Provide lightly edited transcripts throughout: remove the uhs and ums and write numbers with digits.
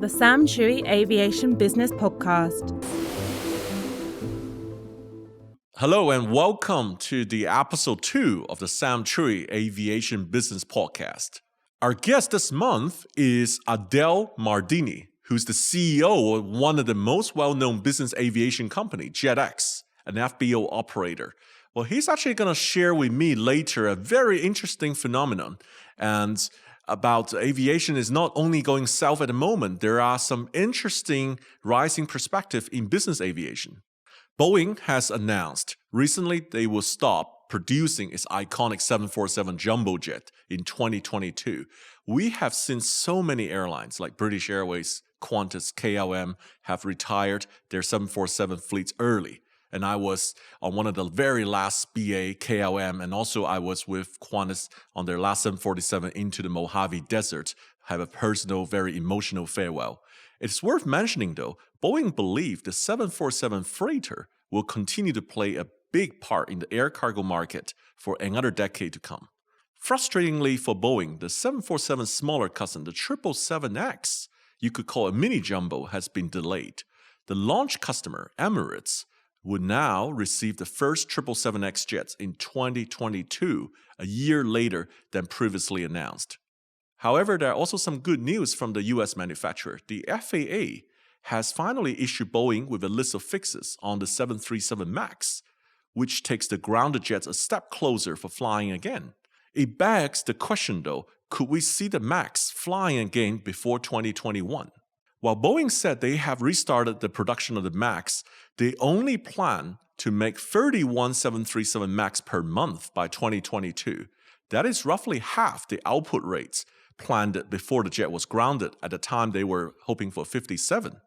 the Chui Aviation Business Podcast. Hello and welcome to the episode 2 of the Chui Aviation Business Podcast. Our guest this month is Adel Mardini, who's the CEO of one of the most well-known business aviation company, JETEX, an FBO operator. Well, he's actually going to share with me later a very interesting phenomenon and about aviation is not only going south at the moment, there are some interesting rising perspective in business aviation. Boeing has announced recently they will stop producing its iconic 747 jumbo jet in 2022. We have seen so many airlines like British Airways, Qantas, KLM have retired their 747 fleets early. And I was on one of the very last BA, KLM, and also I was with Qantas on their last 747 into the Mojave Desert, have a personal, very emotional farewell. It's worth mentioning though, Boeing believe the 747 freighter will continue to play a big part in the air cargo market for another decade to come. Frustratingly for Boeing, the 747 smaller cousin, the 777X, you could call a mini jumbo, has been delayed. The launch customer, Emirates, would now receive the first 777X jets in 2022, a year later than previously announced. However, there are also some good news from the US manufacturer. The FAA has finally issued Boeing with a list of fixes on the 737 MAX, which takes the grounded jets a step closer for flying again. It begs the question though, could we see the MAX flying again before 2021? While Boeing said they have restarted the production of the MAX, they only plan to make 31 737 MAX per month by 2022. That is roughly half the output rates planned before the jet was grounded. At the time, they were hoping for 57.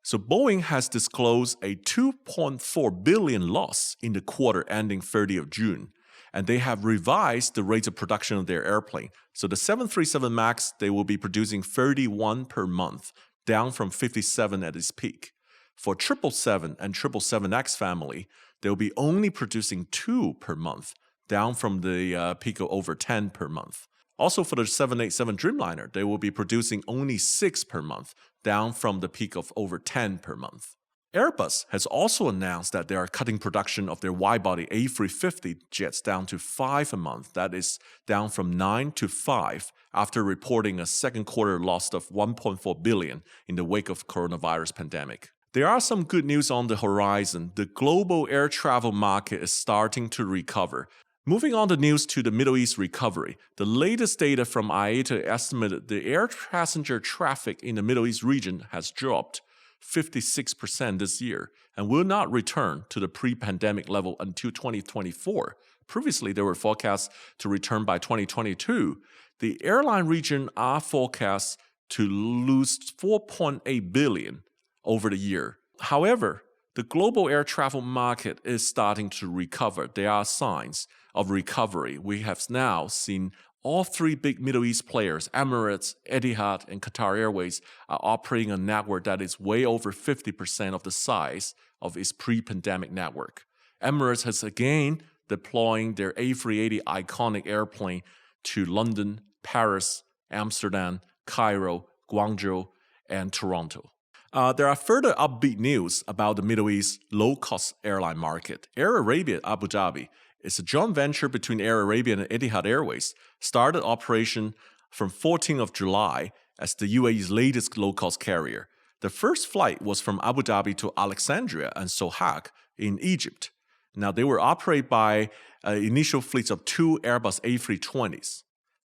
So Boeing has disclosed a $2.4 billion loss in the quarter ending 30 of June. And they have revised the rate of production of their airplane. So the 737 MAX, they will be producing 31 per month, down from 57 at its peak. For 777 and 777X family, they'll be only producing 2 per month, down from the peak of over 10 per month. Also for the 787 Dreamliner, they will be producing only 6 per month, down from the peak of over 10 per month. Airbus has also announced that they are cutting production of their wide-body A350 jets down to 5 a month. That is down from 9 to 5 after reporting a second quarter loss of $1.4 billion in the wake of coronavirus pandemic. There are some good news on the horizon. The global air travel market is starting to recover. Moving on the news to the Middle East recovery, the latest data from IATA estimated the air passenger traffic in the Middle East region has dropped 56% this year and will not return to the pre-pandemic level until 2024. Previously, there were forecasts to return by 2022. The airline region are forecast to lose $4.8 billion over the year. However, the global air travel market is starting to recover. There are signs of recovery. We have now seen all 3 big Middle East players, Emirates, Etihad, and Qatar Airways, are operating a network that is way over 50% of the size of its pre-pandemic network. Emirates has again deploying their A380 iconic airplane to London, Paris, Amsterdam, Cairo, Guangzhou, and Toronto. There are further upbeat news about the Middle East low-cost airline market. Air Arabia Abu Dhabi is a joint venture between Air Arabia and Etihad Airways, started operation from 14th of July as the UAE's latest low-cost carrier. The first flight was from Abu Dhabi to Alexandria and Sohag in Egypt. Now, they were operated by initial fleets of 2 Airbus A320s.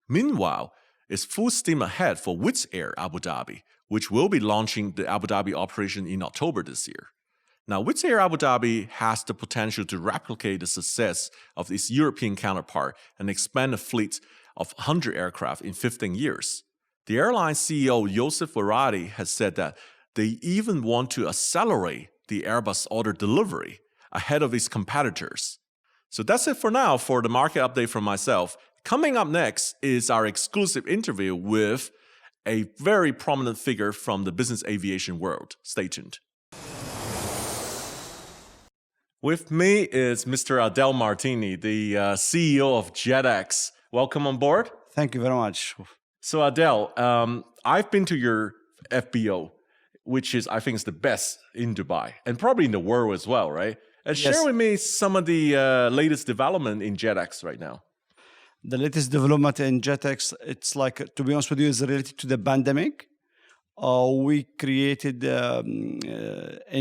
Meanwhile, it's full steam ahead for Wizz Air Abu Dhabi, which will be launching the Abu Dhabi operation in October this year. Now, Wizz Air Abu Dhabi has the potential to replicate the success of its European counterpart and expand a fleet of 100 aircraft in 15 years. The airline CEO Joseph Varadi has said that they even want to accelerate the Airbus order delivery ahead of its competitors. So that's it for now for the market update from myself. Coming up next is our exclusive interview with a very prominent figure from the business aviation world. Stay tuned. With me is Mr. Adel Mardini, the CEO of JETEX. Welcome on board. Thank you very much. So Adel, I've been to your FBO, which is, I think, is the best in Dubai and probably in the world as well, right? And share with me some of the latest development in JETEX right now. The latest development in JETEX, it's like, to be honest with you, is related to the pandemic. We created a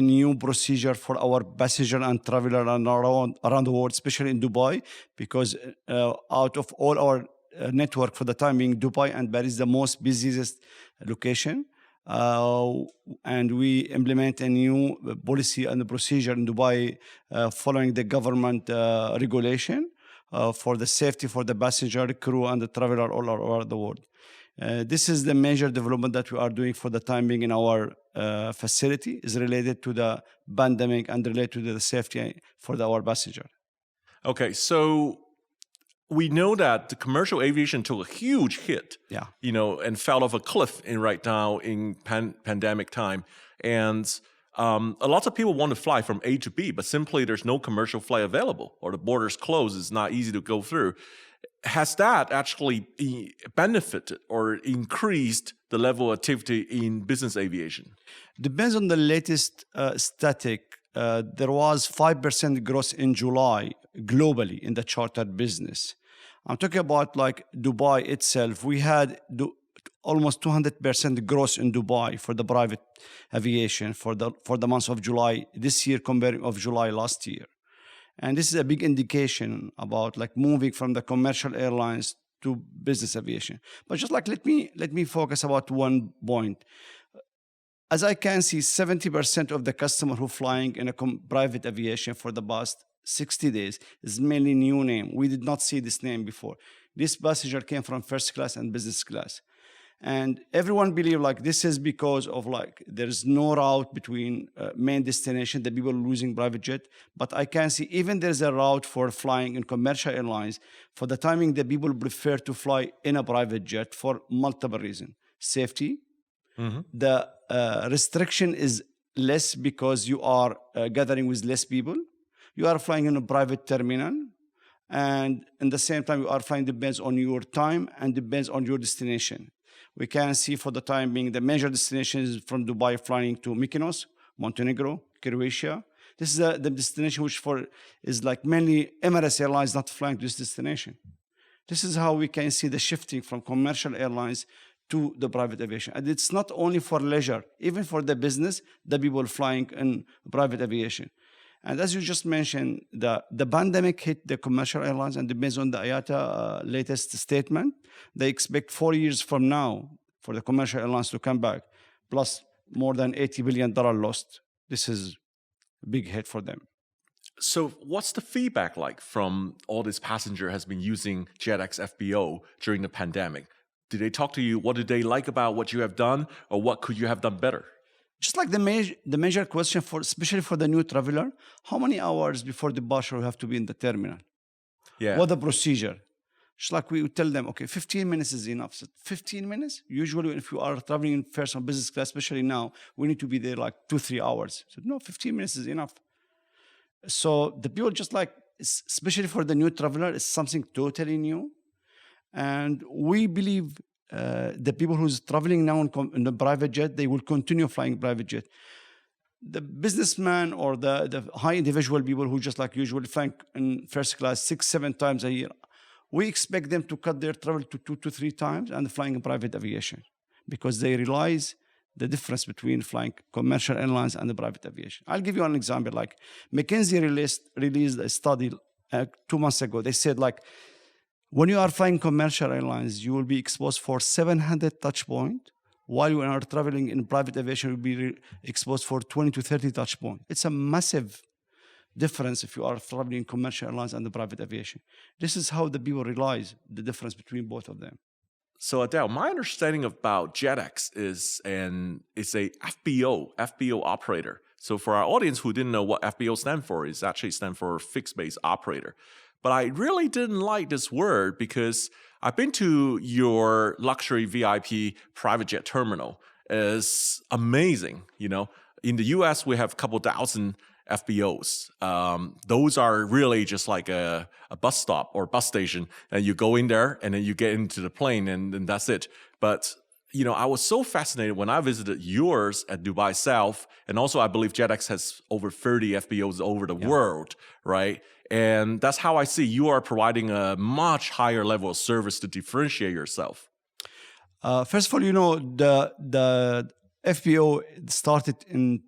new procedure for our passenger and traveler around the world, especially in Dubai, because out of all our network for the time being, Dubai and Paris is the most busiest location. And we implement a new policy and procedure in Dubai following the government regulation for the safety for the passenger, crew, and the traveler all over the world. This is the major development that we are doing for the time being in our facility, is related to the pandemic and related to the safety for our passenger. Okay, so we know that the commercial aviation took a huge hit, and fell off a cliff right now in pandemic time. And a lot of people want to fly from A to B, but simply there's no commercial flight available, or the borders closed. It's not easy to go through. Has that actually benefited or increased the level of activity in business aviation? Depends on the latest static. There was 5% growth in July globally in the charter business. I'm talking about like Dubai itself. We had almost 200% growth in Dubai for the private aviation for the month of July this year compared of July last year. And this is a big indication about like moving from the commercial airlines to business aviation. But just like let me focus about one point. As I can see, 70% of the customer who flying in a private aviation for the past 60 days is mainly new name. We did not see this name before. This passenger came from first class and business class. And everyone believe like this is because of like there's no route between main destination, the people losing private jet. But I can see even there's a route for flying in commercial airlines. For the timing, the people prefer to fly in a private jet for multiple reasons. Safety. Mm-hmm. The restriction is less because you are gathering with less people. You are flying in a private terminal. And in the same time, you are flying depends on your time and depends on your destination. We can see for the time being the major destinations from Dubai flying to Mykonos, Montenegro, Croatia. This is the destination which is like mainly Emirates Airlines not flying to this destination. This is how we can see the shifting from commercial airlines to the private aviation. And it's not only for leisure, even for the business, the people flying in private aviation. And as you just mentioned, the pandemic hit the commercial airlines, and based on the IATA latest statement, they expect 4 years from now for the commercial airlines to come back, plus more than $80 billion lost. This is a big hit for them. So what's the feedback like from all this passenger has been using JETEX FBO during the pandemic? Did they talk to you? What did they like about what you have done, or what could you have done better? Just like the major question especially for the new traveler, how many hours before departure you have to be in the terminal? Yeah. What the procedure? Just like we would tell them, okay, 15 minutes is enough. So 15 minutes? Usually if you are traveling in first or business class, especially now, we need to be there like 2-3 hours. So no, 15 minutes is enough. So the people just like, especially for the new traveler, it's something totally new. And we believe the people who's traveling now in the private jet, they will continue flying private jet. The businessman or the high individual people who just like usually flying in first class 6-7 times a year, we expect them to cut their travel to 2 to 3 times and flying in private aviation because they realize the difference between flying commercial airlines and the private aviation. I'll give you an example. Like McKinsey released a study 2 months ago. They said like, when you are flying commercial airlines, you will be exposed for 700 touch points, while you are traveling in private aviation, you will be exposed for 20 to 30 touch points. It's a massive difference if you are traveling in commercial airlines and the private aviation. This is how the people realize the difference between both of them. So Adel, my understanding about JETEX is it's a FBO operator. So for our audience who didn't know what FBO stands for, it actually stands for fixed base operator. But I really didn't like this word because I've been to your luxury VIP private jet terminal. It's amazing. In the US, we have a couple thousand FBOs. Those are really just like a bus stop or bus station. And you go in there and then you get into the plane and that's it. But I was so fascinated when I visited yours at Dubai South, and also I believe JETEX has over 30 FBOs over the world, right? And that's how I see you are providing a much higher level of service to differentiate yourself. First of all, the FBO started in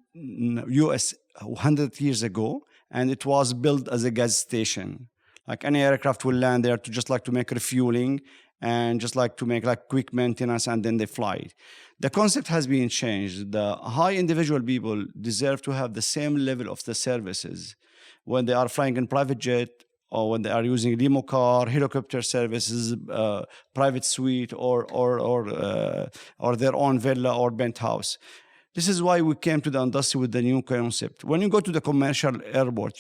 US 100 years ago, and it was built as a gas station. Like any aircraft will land there to just like to make refueling and just like to make like quick maintenance, and then they fly it. The concept has been changed. The high individual people deserve to have the same level of the services when they are flying in private jet, or when they are using limo car, helicopter services, private suite, or their own villa or penthouse. This is why we came to the industry with the new concept. When you go to the commercial airport,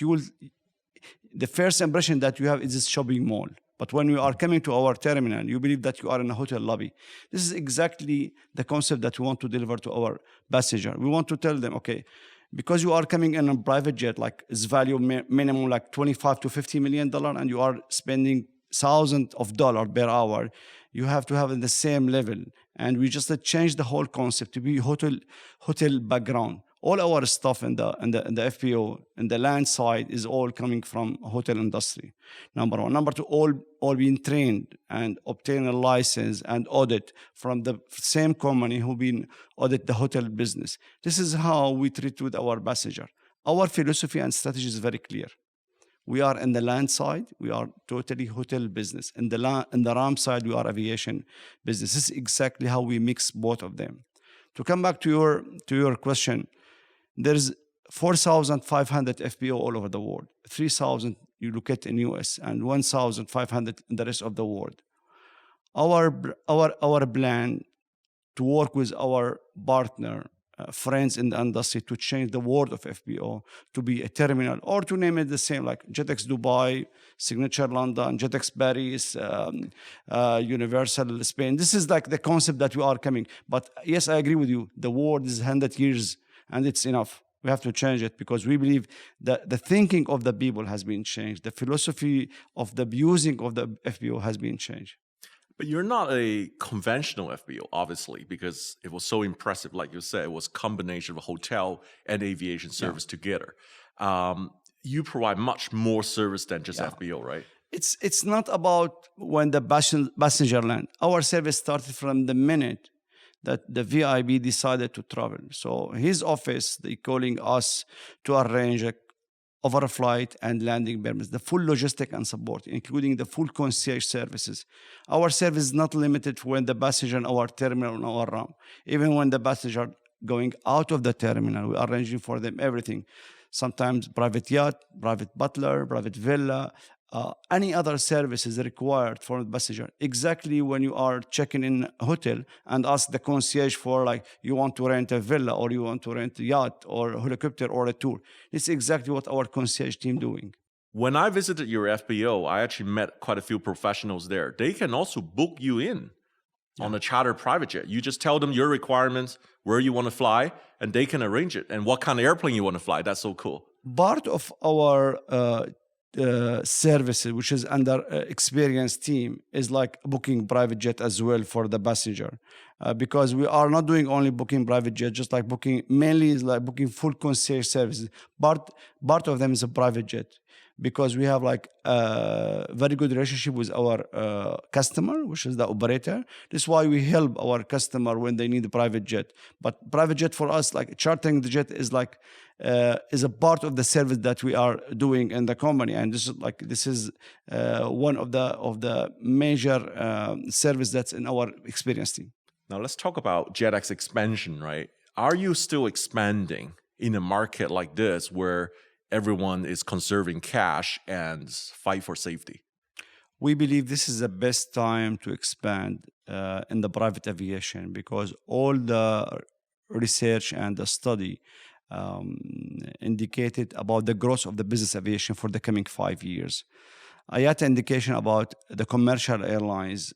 the first impression that you have is this shopping mall. But when you are coming to our terminal, you believe that you are in a hotel lobby. This is exactly the concept that we want to deliver to our passenger. We want to tell them, okay, because you are coming in a private jet, like its value minimum like $25 to $50 million, and you are spending thousands of dollars per hour, you have to have the same level. And we just changed the whole concept to be hotel background. All our stuff in the FPO in the land side is all coming from hotel industry. Number one. Number two, all being trained and obtain a license and audit from the same company who been audit the hotel business. This is how we treat with our passenger. Our philosophy and strategy is very clear. We are in the land side, we are totally hotel business. In the ramp side, we are aviation business. This is exactly how we mix both of them. To come back to your question, there's 4,500 FBO all over the world. 3,000 you look at in US, and 1,500 in the rest of the world. Our plan to work with our partner, friends in the industry, to change the world of FBO to be a terminal, or to name it the same, like JETEX Dubai, Signature London, JETEX Paris, Universal Spain. This is like the concept that we are coming. But yes, I agree with you. The world is 100 years, and it's enough. We have to change it, because we believe that the thinking of the people has been changed. The philosophy of the using of the FBO has been changed. But you're not a conventional FBO, obviously, because it was so impressive. Like you said, it was a combination of hotel and aviation service together. You provide much more service than just FBO, right? It's not about when the passenger land. Our service started from the minute that the VIB decided to travel. So his office, they calling us to arrange over a flight and landing permits, the full logistic and support, including the full concierge services. Our service is not limited when the passenger in our terminal on our ramp. Even when the passenger going out of the terminal, we are arranging for them everything. Sometimes private yacht, private butler, private villa, any other services required for the passenger. Exactly when you are checking in a hotel and ask the concierge for, like, you want to rent a villa, or you want to rent a yacht or a helicopter or a tour. It's exactly what our concierge team doing. When I visited your FBO, I actually met quite a few professionals there. They can also book you in on a charter private jet. You just tell them your requirements, where you want to fly, and they can arrange it, and what kind of airplane you want to fly. That's so cool. Part of our services, which is under experienced team, is like booking private jet as well for the passenger, because we are not doing only booking private jet, just like booking, mainly is like booking full concierge services. Part of them is a private jet, because we have like a very good relationship with our customer, which is the operator. This is why we help our customer when they need a private jet. But private jet for us, like chartering the jet, is like is a part of the service that we are doing in the company, and this is one of the major service that's in our experience team. Now let's talk about JETEX expansion, right? Are you still expanding in a market like this where everyone is conserving cash and fight for safety? We believe this is the best time to expand in the private aviation, because all the research and the study indicated about the growth of the business aviation for the coming 5 years. I had an indication about the commercial airlines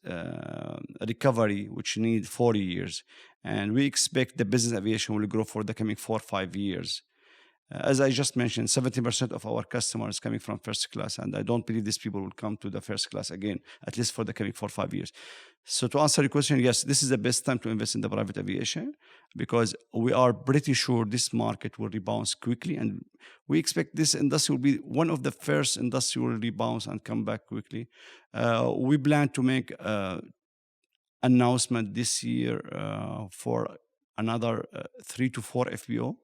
recovery, which need 40 years. And we expect the business aviation will grow for the coming 4 or 5 years. As I just mentioned, 70% of our customers coming from first class, and I don't believe these people will come to the first class again, at least for the coming 4 or 5 years. So to answer your question, yes, this is the best time to invest in the private aviation because we are pretty sure this market will rebound quickly, and we expect this industry will be one of the first industry will rebound and come back quickly. We plan to make announcement this year for another 3 to 4 FBO.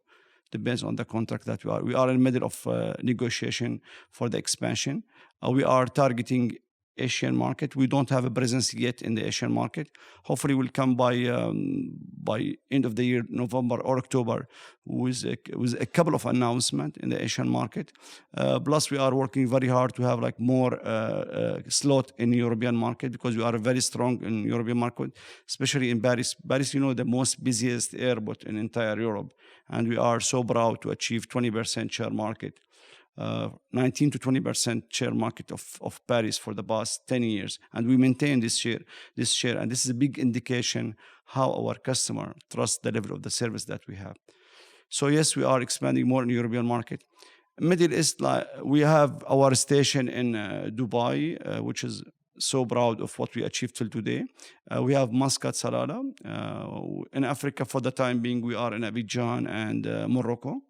Depends on the contract that we are. We are in the middle of negotiation for the expansion. We are targeting Asian market. We don't have a presence yet in the Asian market. Hopefully, we'll come by end of the year, November or October, with a couple of announcements in the Asian market. Plus, we are working very hard to have like more slot in European market because we are very strong in European market, especially in Paris. Paris, the most busiest airport in entire Europe, and we are so proud to achieve 20% share market. 19 to 20% share market of Paris for the past 10 years. And we maintain this share. And this is a big indication how our customer trusts the level of the service that we have. So yes, we are expanding more in the European market. Middle East, we have our station in Dubai, which is so proud of what we achieved till today. We have Muscat, Salalah. In Africa, for the time being, we are in Abidjan and Morocco.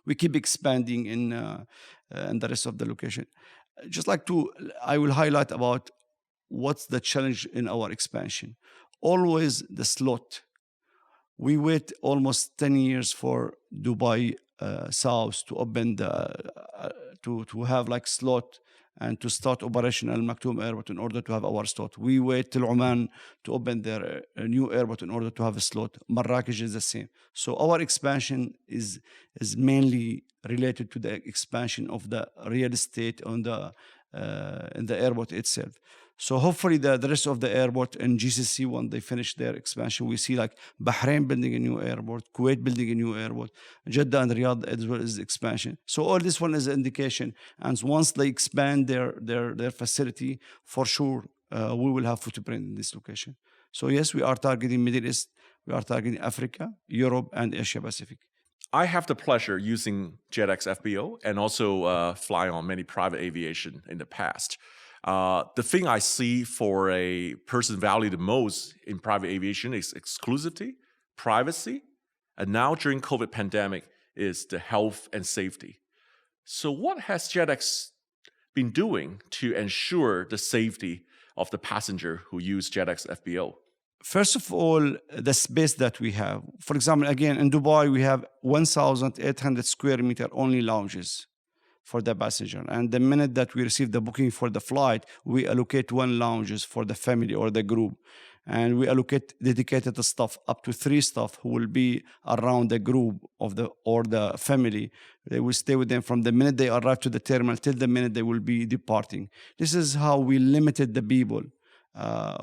We keep expanding in the rest of the location. I will highlight about what's the challenge in our expansion. Always the slot. We wait almost 10 years for Dubai South to open to have like slot and to start operation Al Maktoum Airport in order to have our slot. We wait till Oman to open their new airport in order to have a slot. Marrakech is the same. So our expansion is mainly related to the expansion of the real estate on in the airport itself. So hopefully the rest of the airport in GCC, when they finish their expansion, we see like Bahrain building a new airport, Kuwait building a new airport, Jeddah and Riyadh as well as expansion. So all this one is an indication. And once they expand their facility, for sure, we will have footprint in this location. So yes, we are targeting Middle East, we are targeting Africa, Europe, and Asia Pacific. I have the pleasure using JETEX FBO and also fly on many private aviation in the past. The thing I see for a person valued the most in private aviation is exclusivity, privacy, and now during COVID pandemic is the health and safety. So what has JETEX been doing to ensure the safety of the passenger who use JETEX FBO? First of all, the space that we have. For example, again, in Dubai, we have 1,800 square meter only lounges for the passenger. And the minute that we receive the booking for the flight, we allocate 1 lounges for the family or the group. And we allocate dedicated staff, up to 3 staff who will be around the group or the family. They will stay with them from the minute they arrive to the terminal till the minute they will be departing. This is how we limited the people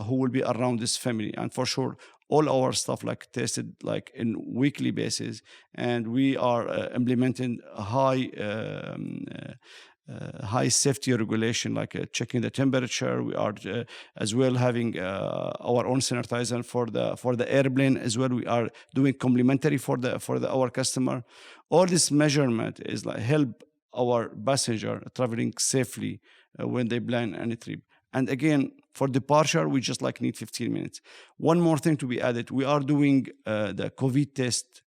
who will be around this family. And for sure, all our stuff tested in weekly basis, and we are implementing high safety regulation, checking the temperature. We are as well having our own sanitizer for the airplane as well. We are doing complimentary for our customer. All this measurement is help our passenger traveling safely when they plan any trip. And again, for departure, we just need 15 minutes. One more thing to be added, we are doing the COVID test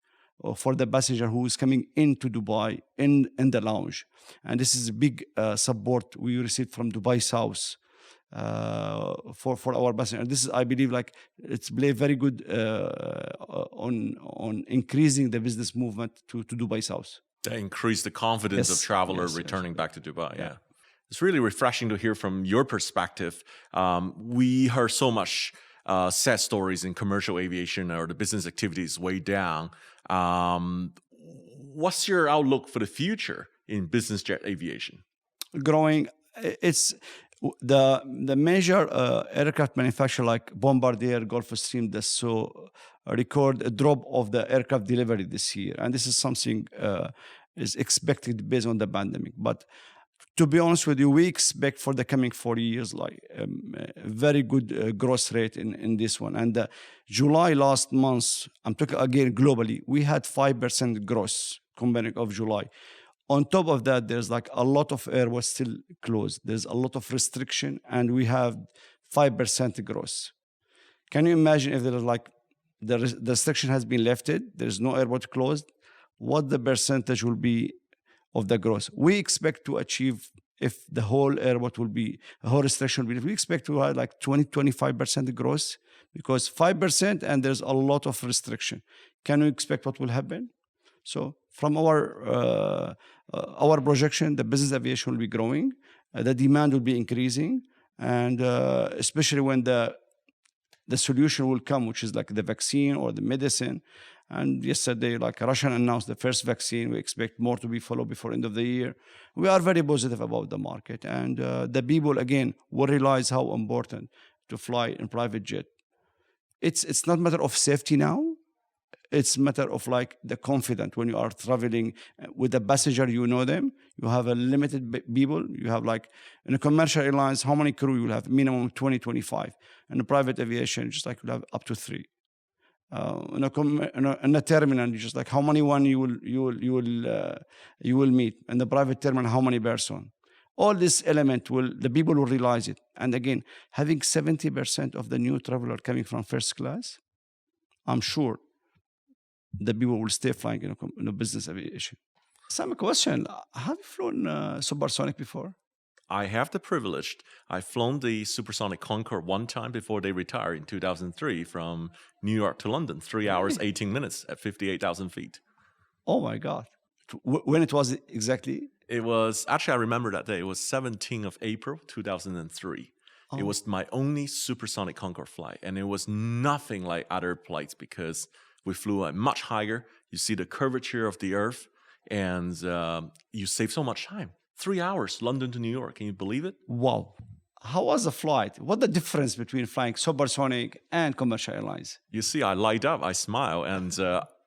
for the passenger who is coming into Dubai in the lounge. And this is a big support we received from Dubai South for our passenger. This is, I believe, it's play very good on increasing the business movement to Dubai South. That increase the confidence of travelers returning back to Dubai. Yeah. It's really refreshing to hear from your perspective. We heard so much sad stories in commercial aviation or the business activities way down. What's your outlook for the future in business jet aviation? Growing, it's the major aircraft manufacturer like Bombardier, Gulfstream, record a drop of the aircraft delivery this year, and this is something is expected based on the pandemic. But to be honest with you, we expect for the coming 4 years very good growth rate in this one. And July last month, I'm talking again globally, we had 5% growth beginning of July. On top of that, there's like a lot of airports still closed. There's a lot of restriction, and we have 5% growth. Can you imagine if there is like the restriction has been lifted, there's no airport closed, what the percentage will be of the growth? We expect to achieve, if the whole airport will be, the whole restriction will be, we expect to have like 20-25% growth, because 5% and there's a lot of restriction. Can we expect what will happen? So from our projection, the business aviation will be growing, the demand will be increasing, and especially when the solution will come, which is like the vaccine or the medicine. And yesterday, like Russia announced the first vaccine. We expect more to be followed before end of the year. We are very positive about the market. And the people, again, will realize how important to fly in private jet. It's not a matter of safety now. It's a matter of like the confidence when you are traveling with a passenger, you know them. You have a limited people. You have like in a commercial airlines, how many crew you will have? Minimum 20, 25. In a private aviation, just like you'll have up to 3. In a terminal, just like how many one you will meet. In the private terminal, how many person? All this element the people will realize it. And again, having 70% of the new traveler coming from first class, I'm sure the people will stay flying in a business aviation. Some question: have you flown Supersonic before? I have the privilege. I've flown the Supersonic Concorde one time before they retired in 2003 from New York to London, 3 hours, 18 minutes at 58,000 feet. Oh my God. When it was exactly? It was, actually I remember that day, it was 17th of April, 2003. Oh. It was my only Supersonic Concorde flight, and it was nothing like other flights because we flew much higher. You see the curvature of the earth, and you save so much time. 3 hours, London to New York. Can you believe it? Wow. How was the flight? What's the difference between flying Supersonic and commercial airlines? You see, I light up, I smile, and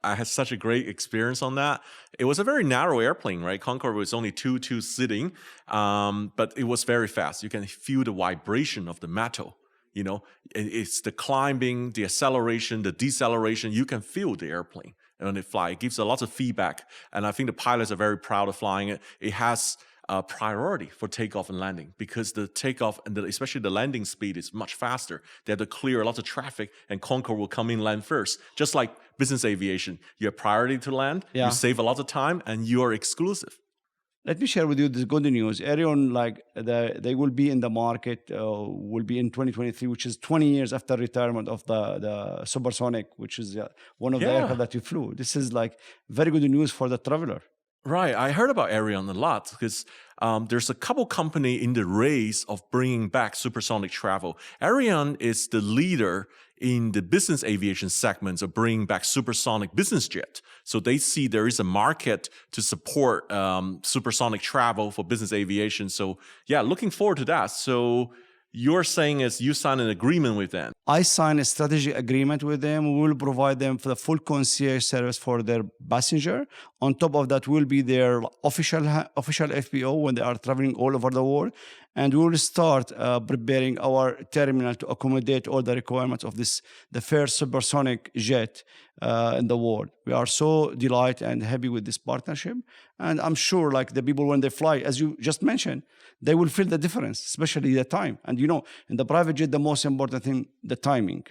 I had such a great experience on that. It was a very narrow airplane, right? Concorde was only two sitting, but it was very fast. You can feel the vibration of the metal. You know, it's the climbing, the acceleration, the deceleration. You can feel the airplane when it flies. It gives a lot of feedback, and I think the pilots are very proud of flying it. It has priority for takeoff and landing because the takeoff and especially the landing speed is much faster. They have to clear a lot of traffic, and Concorde will come in land first. Just like business aviation, you have priority to land, you save a lot of time, and you are exclusive. Let me share with you the good news. Aerion, like they will be in the market, will be in 2023, which is 20 years after retirement of the Supersonic, which is one of the aircraft that you flew. This is like very good news for the traveler. Right. I heard about Aerion a lot because there's a couple company in the race of bringing back supersonic travel. Aerion is the leader in the business aviation segments of bringing back supersonic business jet. So they see there is a market to support supersonic travel for business aviation. So yeah, looking forward to that. So you're saying is you signed an agreement with them. I signed a strategic agreement with them. We will provide them for the full concierge service for their passenger. On top of that, will be their official FBO when they are traveling all over the world. And we will start preparing our terminal to accommodate all the requirements of the first supersonic jet in the world. We are so delighted and happy with this partnership. And I'm sure like the people, when they fly, as you just mentioned, they will feel the difference, especially the time. And you know, in the private jet, the most important thing, the timing.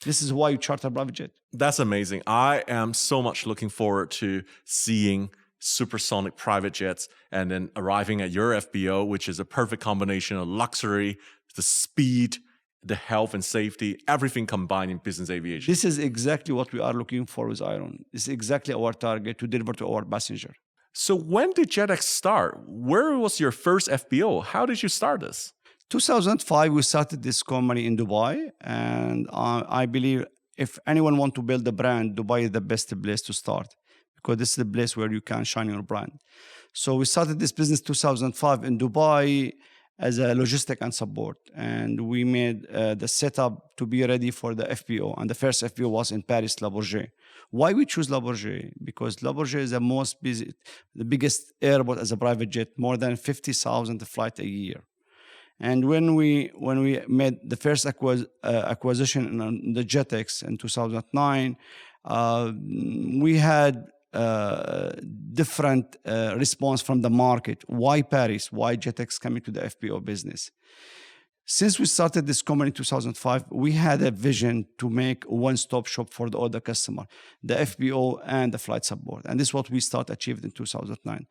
This is why you charter private jet. That's amazing. I am so much looking forward to seeing supersonic private jets and then arriving at your FBO, which is a perfect combination of luxury, the speed, the health and safety, everything combined in business aviation. This is exactly what we are looking for with Aerion. This is exactly our target to deliver to our passenger. So when did JETEX start? Where was your first FBO? How did you start this? 2005, we started this company in Dubai. And I believe if anyone wants to build a brand, Dubai is the best place to start, because this is the place where you can shine your brand. So we started this business 2005 in Dubai as a logistic and support. And we made the setup to be ready for the FBO. And the first FBO was in Paris, Le Bourget. Why we choose Le Bourget? Because Le Bourget is the biggest airport as a private jet, more than 50,000 flights a year. And when we made the first acquisition in the JETEX in 2009, we had different response from the market. Why Paris? Why JETEX coming to the FBO business? Since we started this company in 2005, we had a vision to make a one-stop shop for all the customer, the FBO and the flight support. And this is what we achieved in 2009.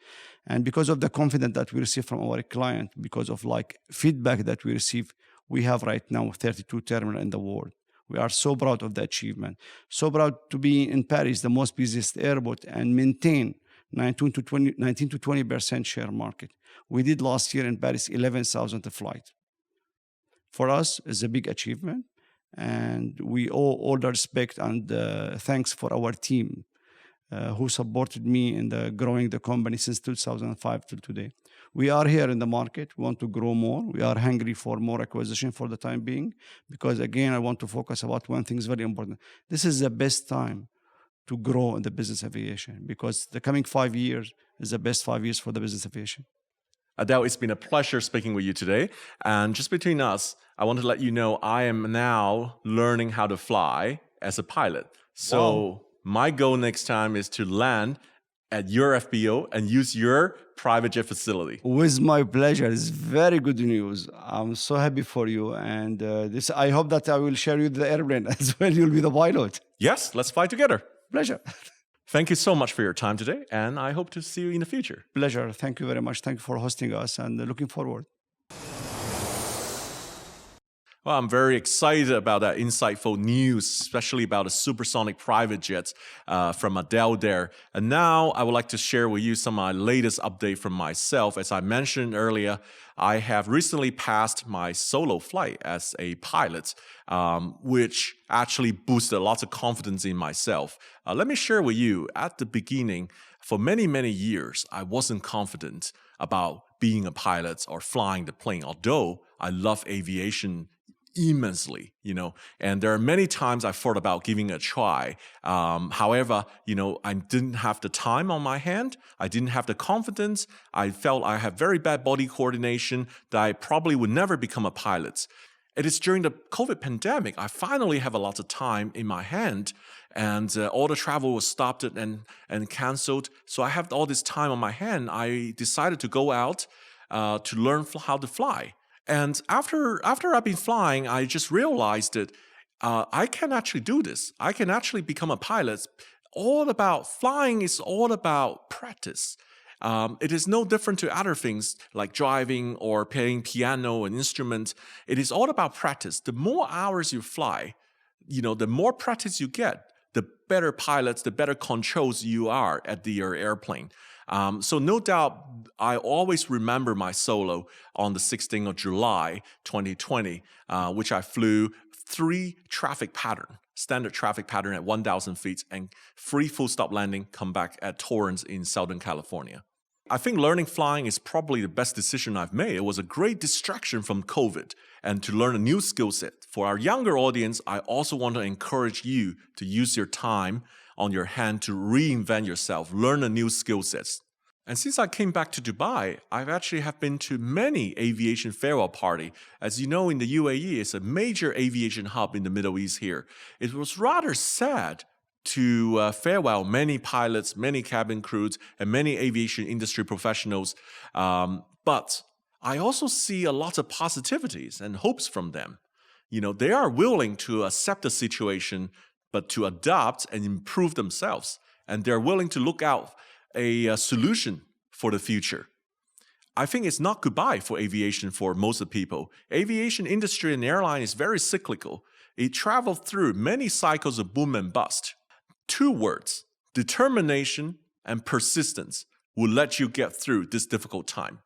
And because of the confidence that we receive from our client, because of feedback that we receive, we have right now 32 terminals in the world. We are so proud of the achievement. So proud to be in Paris, the most busiest airport, and maintain 19 to 20% share market. We did last year in Paris 11,000 flights. For us, it's a big achievement, and we owe all the respect and thanks for our team who supported me in growing the company since 2005 till today. We are here in the market. We want to grow more. We are hungry for more acquisition for the time being, because again, I want to focus about one thing is very important. This is the best time to grow in the business aviation, because the coming 5 years is the best 5 years for the business aviation. Adel, it's been a pleasure speaking with you today. And just between us, I want to let you know I am now learning how to fly as a pilot. So my goal next time is to land at your FBO and use your private jet facility. With my pleasure. It's very good news. I'm so happy for you. And I hope that I will share you the airplane as well. You'll be the pilot. Yes, let's fly together. Pleasure. Thank you so much for your time today, and I hope to see you in the future. Pleasure. Thank you very much. Thank you for hosting us, and looking forward. Well, I'm very excited about that insightful news, especially about the supersonic private jets from Adel there. And now I would like to share with you some of my latest update from myself. As I mentioned earlier, I have recently passed my solo flight as a pilot, which actually boosted lots of confidence in myself. Let me share with you, at the beginning, for many, many years, I wasn't confident about being a pilot or flying the plane, although I love aviation immensely, and there are many times I thought about giving it a try. However, I didn't have the time on my hand. I didn't have the confidence. I felt I had very bad body coordination, that I probably would never become a pilot. It is during the COVID pandemic, I finally have a lot of time in my hand, and all the travel was stopped and canceled. So I have all this time on my hand. I decided to go out to learn how to fly. And after I've been flying, I just realized that I can actually do this. I can actually become a pilot. Flying is all about practice. It is no different to other things like driving or playing piano and instrument. It is all about practice. The more hours you fly, the more practice you get, the better pilots, the better controls you are at your airplane. So no doubt, I always remember my solo on the 16th of July, 2020, which I flew 3 standard traffic pattern at 1,000 feet and 3 full stop landing, come back at Torrance in Southern California. I think learning flying is probably the best decision I've made. It was a great distraction from COVID and to learn a new skill set. For our younger audience, I also want to encourage you to use your time on your hand to reinvent yourself, learn a new skill sets. And since I came back to Dubai, I've actually have been to many aviation farewell party. As you know, in the UAE, it's a major aviation hub in the Middle East here. It was rather sad to farewell many pilots, many cabin crews, and many aviation industry professionals. But I also see a lot of positivities and hopes from them. They are willing to accept the situation, but to adapt and improve themselves. And they're willing to look out a solution for the future. I think it's not goodbye for aviation for most of the people. Aviation industry and airline is very cyclical. It traveled through many cycles of boom and bust. 2 words, determination and persistence, will let you get through this difficult time.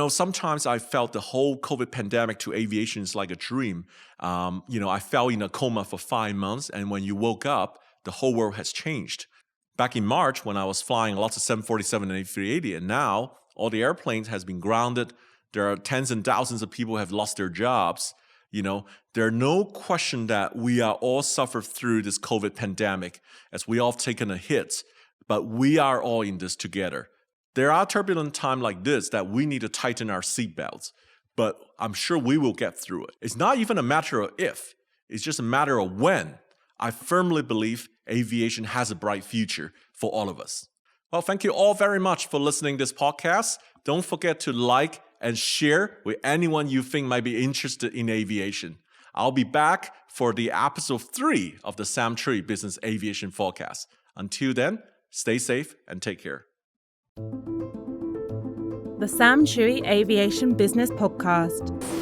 Sometimes I felt the whole COVID pandemic to aviation is like a dream. I fell in a coma for 5 months, and when you woke up, the whole world has changed. Back in March, when I was flying lots of 747 and A380, and now all the airplanes has been grounded. There are tens and thousands of people who have lost their jobs. There's no question that we are all suffered through this COVID pandemic, as we all have taken a hit, but we are all in this together. There are turbulent times like this that we need to tighten our seatbelts, but I'm sure we will get through it. It's not even a matter of if, it's just a matter of when. I firmly believe aviation has a bright future for all of us. Well, thank you all very much for listening to this podcast. Don't forget to like and share with anyone you think might be interested in aviation. I'll be back for the episode 3 of the Sam Chui Business Aviation Forecast. Until then, stay safe and take care. The Sam Chui Aviation Business Podcast.